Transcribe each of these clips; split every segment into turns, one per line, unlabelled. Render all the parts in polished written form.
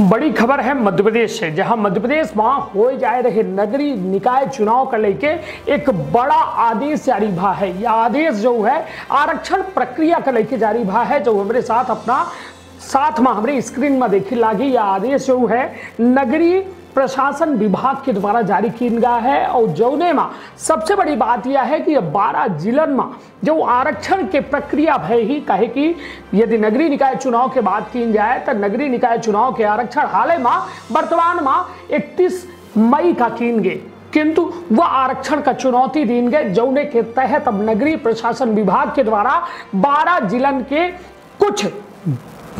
बड़ी खबर है मध्य प्रदेश से, जहां मध्य प्रदेश में हो जाए रहे नगरीय निकाय चुनाव को लेके एक बड़ा आदेश जारी भा है। यह आदेश जो है आरक्षण प्रक्रिया को लेके जारी भा है, जो हमारे साथ अपना साथ में हमारे स्क्रीन में देखी लागी। यह आदेश जो है नगरीय प्रशासन विभाग के द्वारा जारी किया गया है। और जौने में सबसे बड़ी बात यह है कि 12 जिलन में जो आरक्षण के प्रक्रिया है ही कहे कि यदि नगरीय निकाय चुनाव के बात की जाए तो नगरीय निकाय चुनाव के आरक्षण हाल में वर्तमान में 31 मई का किन गए, किंतु वह आरक्षण का चुनौती दीन गए, जौने के तहत अब नगरीय प्रशासन विभाग के द्वारा 12 जिलन के कुछ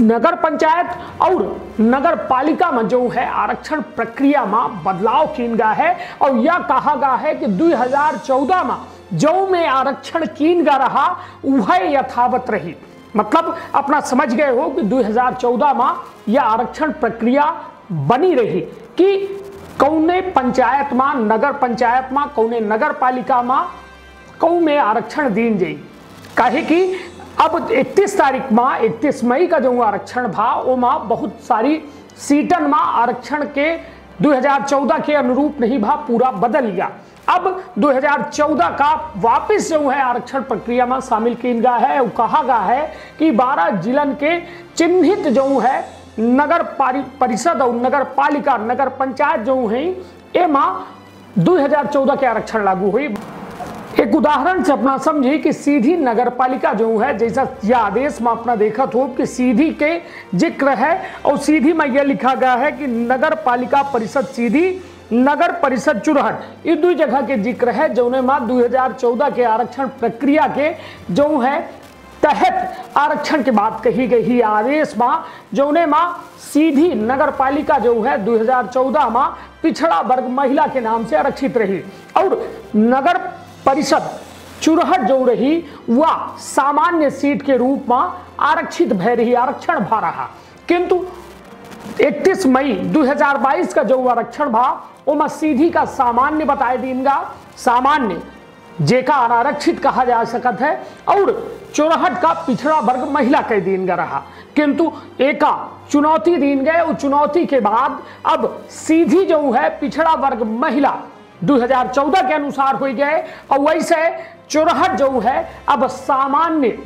नगर पंचायत और नगर पालिका में जो है आरक्षण प्रक्रिया में बदलाव किया गया है। और यह कहा गया है कि 2014 में जो में आरक्षण किया गया रहा वह यथावत रही। मतलब अपना समझ गए हो कि 2014 में यह आरक्षण प्रक्रिया बनी रही कि कौने पंचायत में, नगर पंचायत में, कौने नगर पालिका में कौ में आरक्षण दीन जाई। कहे कि अब 31 तारीख में 31 मई का जो आरक्षण भा वो में बहुत सारी सीटन में आरक्षण के 2014 के अनुरूप नहीं भा, पूरा बदल गया। अब 2014 का वापस जो है आरक्षण प्रक्रिया में शामिल किया गया है। और कहा गया है कि 12 जिलन के चिन्हित जो है नगर परिषद और नगर पालिका, नगर पंचायत जो है एमा 2014 के आरक्षण लागू हुई। एक उदाहरण से अपना समझिए कि सीधी नगर पालिका जो है, जैसा यह आदेश में अपना देखा हो कि सीधी के जिक्र है और सीधी में यह लिखा गया है कि नगर पालिका परिषद सीधी, नगर परिषद चुरहट, ये दो जगह के जिक्र है। जौने में 2014 के आरक्षण प्रक्रिया के जो है तहत आरक्षण की बात कही गई आदेश में, जौने में सीधी नगर पालिका जो है 2014 में पिछड़ा वर्ग महिला के नाम से आरक्षित रही और नगर परिषद चुरहट जो रही वह सामान्य सीट के रूप में आरक्षित भय रही, आरक्षण भा रहा। किंतु 31 मई 2022 का जो आरक्षण भा वो सीधी का सामान्य बताए दीनगा, सामान्य जेका अनारक्षित कहा जा सकता है और चुरहट का पिछड़ा वर्ग महिला कह दीनगा रहा। किंतु एका चुनौती दीन गए और चुनौती के बाद अब सीधी जो है पिछड़ा वर्ग महिला 2014 के अनुसार हो गए और वैसे चुरहट जो है अब सामान्य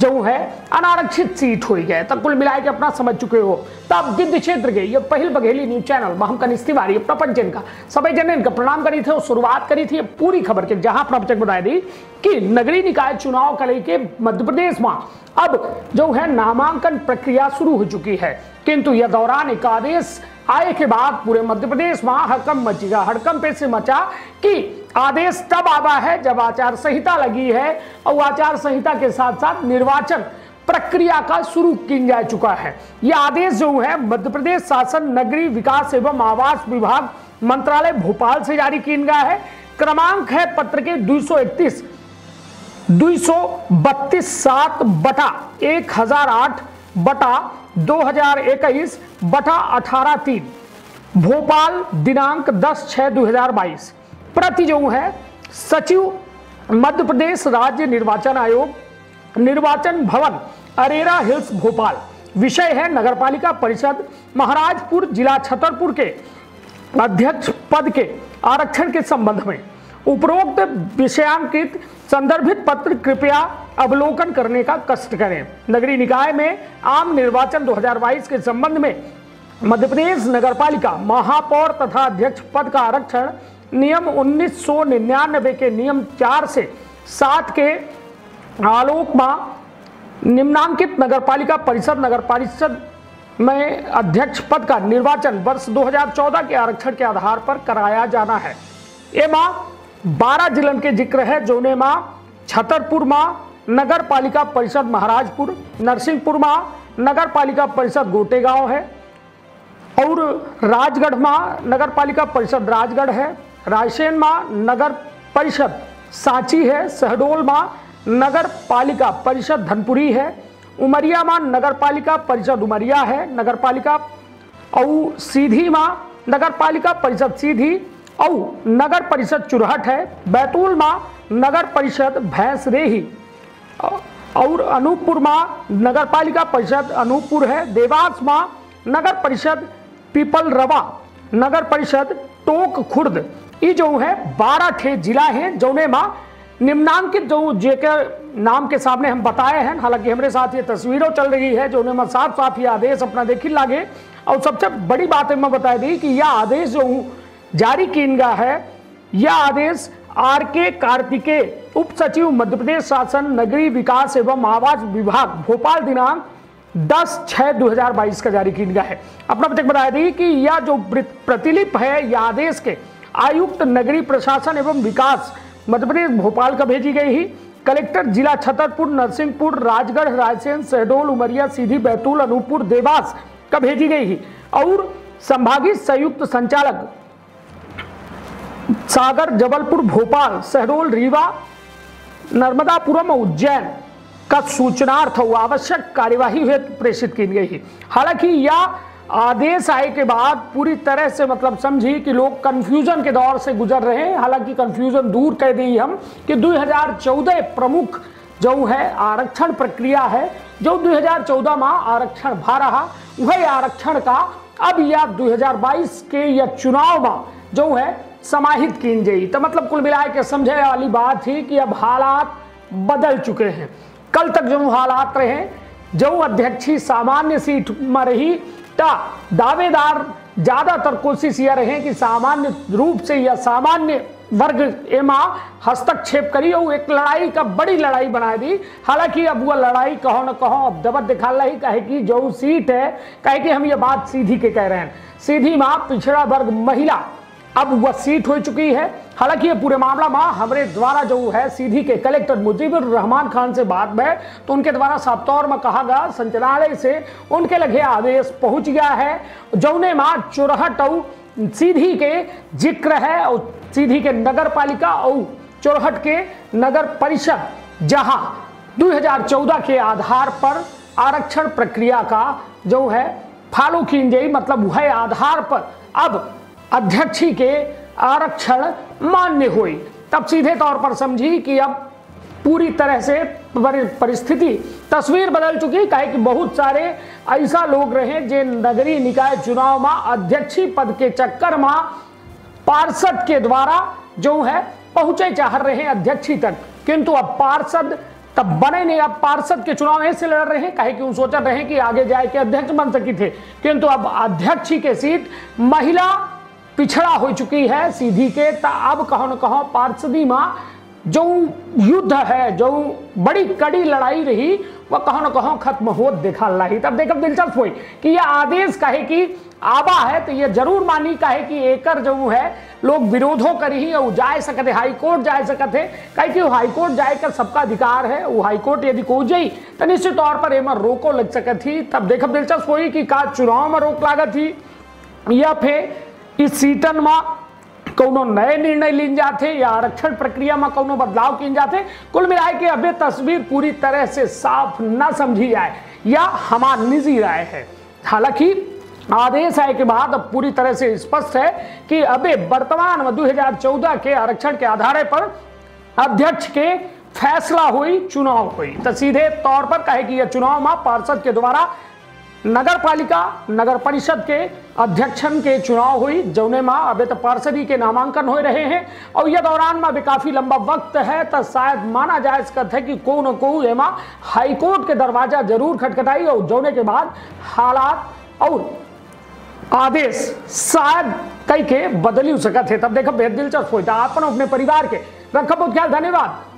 जो है अनारक्षित सीट हो गए। तब कुल मिलाकर अपना समझ चुके हो। तब गिद्ध क्षेत्र के ये पहल बघेली न्यूज चैनल में हम कनिष्ठ तिवारी प्रपंचन का सभी जन इनका प्रणाम करी थे और शुरुआत करी थी पूरी खबर के, जहां अपना बचक बताई दी कि नगरीय निकाय चुनाव को लेकर मध्य प्रदेश में अब जो है नामांकन प्रक्रिया शुरू हो चुकी है। किंतु यह दौरान एक आदेश आए के बाद पूरे मध्य प्रदेश में हड़कंप मचेगा। हड़कंप पे से मचा कि आदेश तब आवा है जब आचार संहिता लगी है और आचार संहिता के साथ साथ निर्वाचन प्रक्रिया का शुरू किया जा चुका है। यह आदेश जो है मध्य प्रदेश शासन नगरीय विकास एवं आवास विभाग मंत्रालय भोपाल से जारी किया गया है। क्रमांक है पत्र के 231 232/7 बटा 1008 बटा 2021 बटा 18-3 भोपाल दिनांक 10/6/2022। प्रति जो है सचिव मध्य प्रदेश राज्य निर्वाचन आयोग, निर्वाचन भवन अरेरा हिल्स भोपाल। विषय है नगरपालिका परिषद महाराजपुर जिला छतरपुर के अध्यक्ष पद के आरक्षण के संबंध में। उपरोक्त विषयांकित संदर्भित पत्र कृपया अवलोकन करने का कष्ट करें। नगरीय निकाय में आम निर्वाचन 2022 के संबंध में मध्य प्रदेश नगरपालिका महापौर तथा अध्यक्ष पद का आरक्षण नियम 1999 के नियम 4 से 7 के आलोक में निम्नांकित नगरपालिका परिषद में अध्यक्ष पद का निर्वाचन वर्ष 2014 के आरक्षण के आधार पर कराया जाना है। एमा 12 जिलन के जिक्र है, जोने में छतरपुर में नगर पालिका परिषद महाराजपुर, नरसिंहपुर में नगर पालिका परिषद गोटेगांव है और राजगढ़ में नगर पालिका परिषद राजगढ़ है, रायसेन में नगर परिषद सांची है, शहडोल में नगर पालिका परिषद धनपुरी है, उमरिया में नगर पालिका परिषद उमरिया है, नगर पालिका और सीधी में नगर पालिका परिषद सीधी और नगर परिषद चुरहट है, बैतूल में नगर परिषद भैंसरेही और अनूपपुर में नगर पालिका परिषद अनूपपुर है, देवास में नगर परिषद पीपल रवा नगर परिषद टोक खुर्द, ये जो है 12 ठे जिला हैं जौने मां निम्नांकित जो जेकर नाम के सामने हम बताए हैं। हालांकि हमारे साथ ये तस्वीरों चल रही है जो उन्हें साफ साफ ये आदेश अपना देखी लागे। और सबसे बड़ी बात है मैं बता दी कि यह आदेश जो जारी किया गया है, यह आदेश RK कार्तिकेय उप सचिव मध्य प्रदेश शासन नगरीय विकास एवं आवास विभाग भोपाल दिनांक 10/6/2022 का जारी किया गया है। अपना बता दी कि यह जो प्रतिलिपि है यह आदेश के आयुक्त नगरीय प्रशासन एवं विकास मध्य प्रदेश भोपाल का भेजी गई ही। कलेक्टर जिला छतरपुर, नरसिंहपुर, राजगढ़, रायसेन, शहडोल, उमरिया, सीधी, बैतूल, अनूपपुर, देवास का भेजी गई ही। और संभागीय संयुक्त संचालक सागर, जबलपुर, भोपाल, शहडोल, रीवा, नर्मदापुरम, उज्जैन का सूचनार्थ आवश्यक कार्यवाही हेतु प्रेषित की गई है। हालांकि यह आदेश आए के बाद पूरी तरह से मतलब समझी कि लोग कंफ्यूजन के दौर से गुजर रहे हैं। हालांकि कंफ्यूजन दूर कर दी हम कि 2014 प्रमुख जो है आरक्षण प्रक्रिया है, जो 2014 में आरक्षण भा रहा वही आरक्षण का अब यह 2022 के या चुनाव में जो है समाहित की गई। तो मतलब कुल मिला के समझे वाली बात थी कि अब हालात बदल चुके हैं। कल तक जो हालात रहे, जो अध्यक्षी सामान्य सीट में रही, दावेदार ज्यादातर कोशिश यह रहे कि सामान्य रूप से या सामान्य वर्ग एमा हस्तक्षेप करी और एक लड़ाई का बड़ी लड़ाई बना दी। हालांकि अब वह लड़ाई कहो न कहो अब दबत दिखा रही, कहे कि जो सीट है, कहे कि हम ये बात सीधी के कह रहे हैं, सीधी मां पिछड़ा वर्ग महिला अब वह सीट हो चुकी है। हालांकि ये पूरे मामला में हमारे द्वारा जो है सीधी के कलेक्टर मुजीबुर रहमान खान से बात में तो उनके द्वारा साफ तौर में कहा गया संचालनालय से उनके लगे आदेश पहुंच गया है जौने मां चुरहट और सीधी के जिक्र है और सीधी के नगर पालिका और चुरहट के नगर परिषद जहां 2014 के आधार पर आरक्षण प्रक्रिया का जो है फॉलो की गई, मतलब वह आधार पर अब अध्यक्षी के आरक्षण मान्य हुई। तब सीधे तौर पर समझी कि अब पूरी तरह से परिस्थिति तस्वीर बदल चुकी। कहे कि बहुत सारे ऐसा लोग रहे जो नगरीय निकाय चुनाव में अध्यक्षी पद के चक्कर में पार्षद के द्वारा जो है पहुंचे चाह रहे हैं अध्यक्षी तक, किंतु अब पार्षद तब बने नहीं। अब पार्षद के चुनाव ऐसे लड़ रहे हैं, कहे कि सोच रहे हैं कि आगे जाए के अध्यक्ष बन सकी थे, किंतु अब अध्यक्षी के सीट महिला पिछड़ा हो चुकी है सीधी के। अब कहो न कहो पार्षदी में जो युद्ध है, जो बड़ी कड़ी लड़ाई रही, वह कहो न कहो खत्म हो देखा रही। तब देखो दिलचस्प हुई कि यह आदेश कहे कि आबा है तो यह जरूर मानी कहे कि एकर जो है लोग विरोधो करी और जाए सकते हाईकोर्ट जाए सकते, कहे कि हाईकोर्ट जाए कर सबका अधिकार है, वो हाईकोर्ट यदि को जाई तो निश्चित तौर पर एम रोको लग सके थी। तब देखो दिलचस्प हुई कि का चुनाव में रोक लागत थी या फिर इस सीटन में कोनो नए निर्णय लीन जाते या आरक्षण प्रक्रिया में कोनो बदलाव किए जाते। कुल मिला के अबे तस्वीर पूरी तरह से साफ न समझी जाए या हमारी निजी राय है। हालांकि आदेश आए के बाद अब पूरी तरह से स्पष्ट है कि अबे वर्तमान में 2014 के आरक्षण के आधार पर अध्यक्ष के फैसला हुई, चुनाव हुई। तो सीधे तौर पर कहे कि यह चुनाव में पार्षद के द्वारा नगर पालिका नगर परिषद के अध्यक्षन के चुनाव हुई, जौने में अबे तो पार्षदी के नामांकन हो रहे हैं और यह दौरान में भी काफी लंबा वक्त है। तो शायद माना जा सकता है कि को न को एमा हाईकोर्ट के दरवाजा जरूर खटखटाई और जौने के बाद हालात और आदेश शायद कई के बदली हो सकते थे। तब देखो बेहद दिलचस्प होता। आप अपने परिवार के रखो बहुत ख्याल। धन्यवाद।